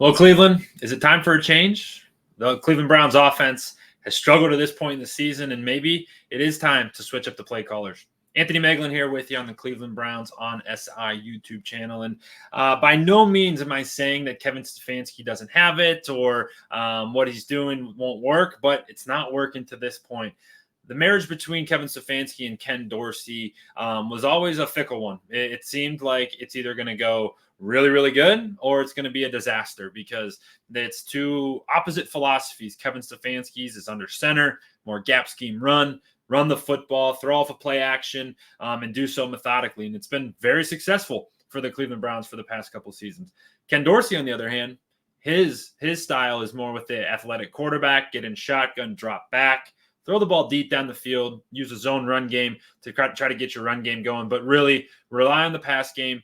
Well, Cleveland, is it time for a change? The Cleveland Browns offense has struggled to this point in the season, and maybe it is time to switch up the play callers. Anthony Meglin here with you on the Cleveland Browns on SI YouTube channel. And by no means am I saying that Kevin Stefanski doesn't have it or what he's doing won't work, but it's not working to this point. The marriage between Kevin Stefanski and Ken Dorsey was always a fickle one. It seemed like it's either going to go really, really good or it's going to be a disaster because it's two opposite philosophies. Kevin Stefanski's is under center, more gap scheme run the football, throw off a play action, and do so methodically. And it's been very successful for the Cleveland Browns for the past couple of seasons. Ken Dorsey, on the other hand, his style is more with the athletic quarterback, get in shotgun, drop back, throw the ball deep down the field, use a zone run game to try to get your run game going, but really rely on the pass game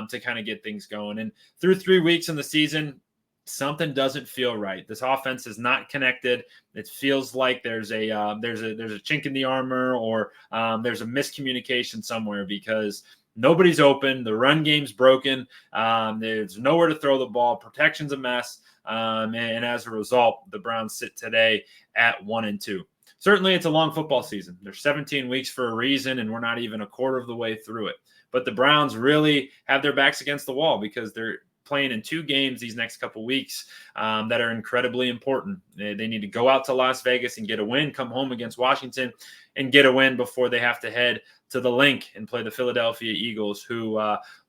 to kind of get things going. And through 3 weeks in the season, something doesn't feel right. This offense is not connected. It feels like there's a chink in the armor or there's a miscommunication somewhere because nobody's open. The run game's broken. There's nowhere to throw the ball. Protection's a mess. And as a result, the Browns sit today at 1-2. Certainly, it's a long football season. There's 17 weeks for a reason, and we're not even a quarter of the way through it. But the Browns really have their backs against the wall because they're playing in 2 games these next couple weeks that are incredibly important. They need to go out to Las Vegas and get a win, come home against Washington and get a win before they have to head to the Link and play the Philadelphia Eagles, who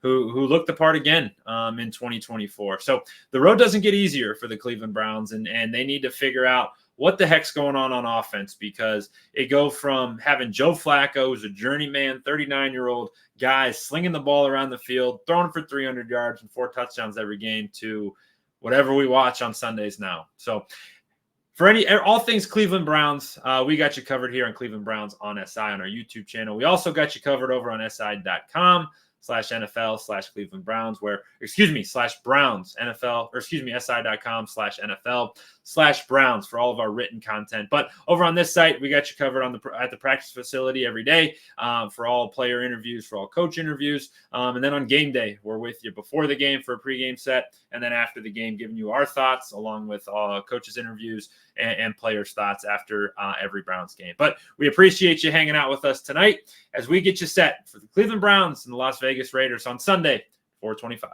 looked the part again in 2024. So the road doesn't get easier for the Cleveland Browns, and they need to figure out what the heck's going on offense because it go from having Joe Flacco, who's a journeyman, 39-year-old guy slinging the ball around the field, throwing for 300 yards and 4 touchdowns every game to whatever we watch on Sundays now. So for all things Cleveland Browns, we got you covered here on Cleveland Browns on SI on our YouTube channel. We also got you covered over on SI.com/NFL/Cleveland Browns, /Browns NFL, SI.com/NFL/Browns for all of our written content. But over on this site, we got you covered at the practice facility every day for all player interviews, for all coach interviews. And then on game day, we're with you before the game for a pregame set. And then after the game, giving you our thoughts along with coaches' interviews and players' thoughts after every Browns game. But we appreciate you hanging out with us tonight as we get you set for the Cleveland Browns and the Las Vegas Raiders on Sunday, 4/25.